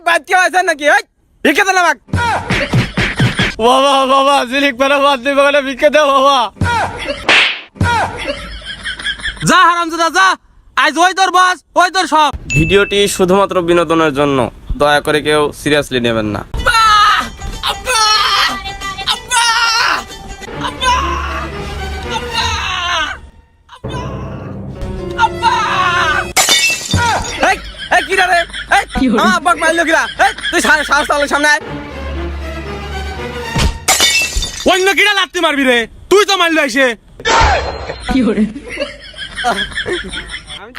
বাদ কে আছেন নাকি ভিক্ষা দেন আমাক বাবা বাবা ঝিলিক পারা বাদ দিবে বলে ভিক্ষা দাও বাবা যা হারামজাদা যা আজ ওই তোর বস ওই তোর সব। ভিডিওটি শুধুমাত্র বিনোদনের জন্য, দয়া করে কেউ সিরিয়াসলি নেবেন না। অন্য কিনা লাত্তি মারবি রে, তুই তো মারলি এসে।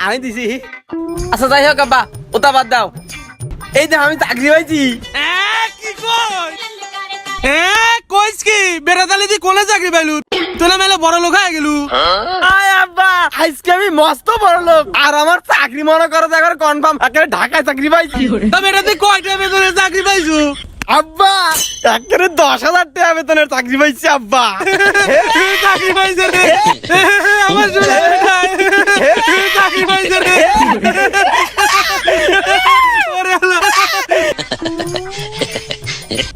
আমি দিছি। আচ্ছা যাই হোক আব্বা, ওটা বাদ দাও। এই যে আমি চাকরি পাইছি। কি কইস কি বেড়াতালি দি কোনে চাকরি পাইলু? তুই না মেলে বড় লোক হয়ে গেলু। আয় আব্বা, আজকে আমি মস্ত বড় লোক। আর আমার চাকরি মনে করো এখন কনফার্ম, একেবারে ঢাকায় চাকরি পাইছি। তা বেড়াতে কয়টা বেতনের চাকরি পাইছু? আব্বা একেবারে 10,000 টাকা বেতনের চাকরি পাইছি আব্বা। চাকরি পাইছে রে আমার চাকরি পাইছে রে।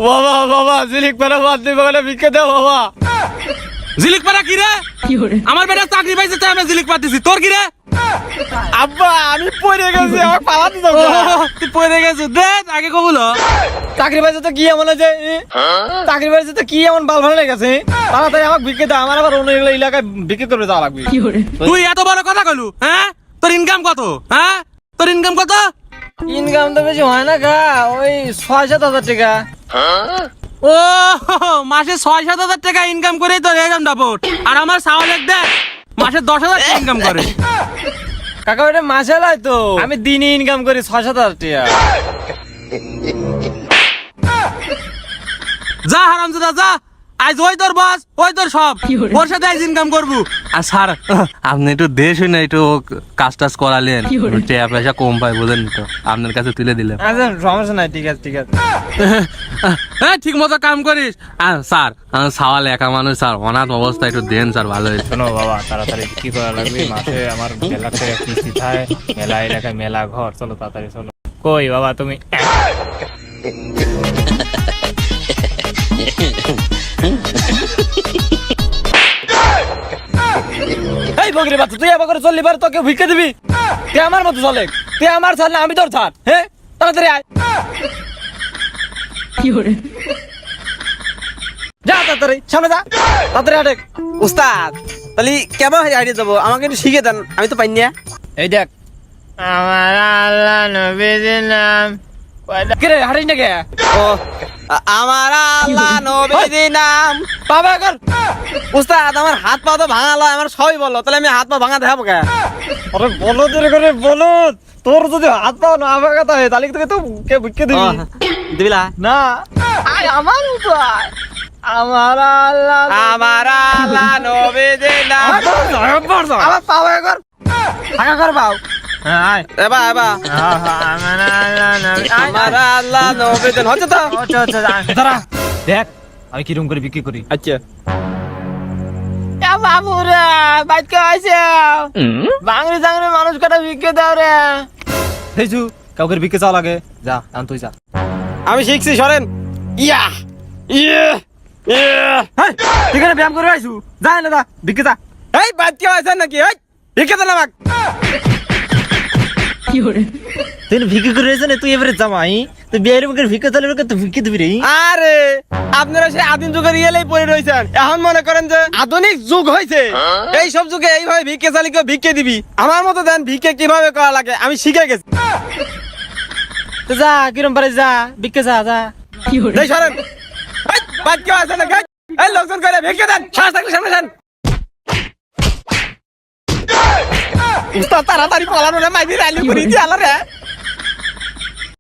বাবা বাবা ঝিলিক পাড়া বাদ দিবে বলে ভিক্ষা দাও বাবা। ঝিলিক পাড়া কি রে? আমার বেটা চাকরি পাইছে তাই আমি ঝিলিক পাচ্ছি। তোর কি রে? আব্বা আমি পড়ে গেছি, আমার পালাতে দাও। তুই পড়ে গেছিস, দে আগে কবুল। চাকরি পাইছে তো কি এমন আছে? চাকরি পাইছে তো কি এমন বাল ভালো লেগেছে? তাড়াতাড়ি আমাকে ভিক্ষা দাও, আমার আবার অন্য এলাকায় বিক্রি করে দেওয়া লাগবে। তুই এত বড় কথা কইলু? হ্যাঁ তোর ইনকাম কত? হ্যাঁ তোর ইনকাম কত? ইনকাম তো বেশি হয় না গা, ওই 6-7 হাজার টাকা। ও মাসে 6-7 হাজার টাকা ইনকাম করেই তোর এরকম ডাবট। আর আমার সাওয়ালেক দেখ মাসে 10,000 টাকা ইনকাম করে। কাকা ওটা মাসে লাই তো, আমি দিনে ইনকাম করি 6-7 হাজার টাকা। যা হারামজাদা যা, আজ ওই তোর বস ওই তোর সব, ওর সাথে আজ ইনকাম করবো। আর স্যার আপনি একটু দেশ না একটু কাজ টাজ করালেন, টাকা পয়সা কম পাই বলেন তো, আপনার কাছে তুলে দিলেন। আচ্ছা সমস্যা নাই, ঠিক আছে ঠিক আছে। হ্যাঁ ঠিক মতো কাম করিস। স্যার সাওয়াল একা মানুষ স্যার, অনাথ অবস্থা একটু দেন স্যার, ভালো হয়েছে। শোনো বাবা, তাড়াতাড়ি কি করা লাগবে, মাসে আমার মেলা থেকে কিস্তি থাকে, মেলা এলাকায় মেলা ঘর, চলো তাড়াতাড়ি চলো। কই বাবা তুমি? এই বকরি বাচ্চা, তুই এবার করে চললি পারে, তোকে ভিক্ষা দিবি? তুই আমার মতো চলে, তুই আমার ছাড় না আমি তোর ছাড়। হ্যাঁ তাড়াতাড়ি আয়, যা তাড়াতাড়ি সামনে যা, তাড়াতাড়ি আটেক। উস্তাদ তাহলে কেমন আইডিয়া দেবো, আমাকে একটু শিখে দেন, আমি তো পাইনি। এই দেখ আমার আল্লাহ নবীর নাম। কিরে হারিস না কে? ও আমার আল্লাহ নবীর নাম। বাবা কর উস্তাদ, আমার হাত পা তো ভাঙালো, আমার সবই বলো, তাহলে আমি হাত পা ভাঙা দেখাবো কে? আরে বলো তোর করে বলো, তোর যদি হাত পা না ভাঙাতে হয় তাহলে তোকে তো কে ভিক্ষা দিবি? দিবিলা না, আয় আমার উপায়। আমার আল্লাহ নবীর নাম। আমার পা ভাঙা কর, ভাঙা কর পাও। এবা এবা আমার আল্লাহ নবীর হচ্ছে তো। দেখ আমি কিরম করে বিক্রি করি। আচ্ছা বাবুরা বাইকে আইছে, বাংলি চাংলি মানুষ কাটা বিক্রি দাও রে। দেখছু কাউকে বিক্রি চাও লাগে, যা আন তুই যা। আমি শিখছি সরেন। ইয়া ইয়া ইয়া তুই কেন ব্যায়াম করে আইছু? যা না যা বিক্রি যা। এই বাদ কে আছেন নাকি? এই বিক্রি দেন আমাক। তুই ভিক্ষি করে রেছ না, তুই এবারে জামাই, তুই বিয়ের মুখের ভিক্ষা তাহলে তুই ভিক্ষি দিবি রে। আরে আপনারা সেই আদিম যুগের ইয়েলেই পড়ে রয়েছেন, এখন মনে করেন যে আধুনিক যুগ হয়েছে, এই সব যুগে এইভাবে ভিক্ষে চালিকে ভিক্ষে দিবি। আমার মতো দেন ভিক্ষে কিভাবে করা লাগে আমি শিখে গেছি। তো যা কিরম পারে যা ভিক্ষা যা যা। এই সরেন, এই বাদ কে আছেন নাকি? এই লোকজন করে ভিক্ষে দেন, শ্বাস থাকলে সামনে যান। উস্তাদ তাড়াতাড়ি পালানো রে, মাইবি রাইলি করি দি আলা রে।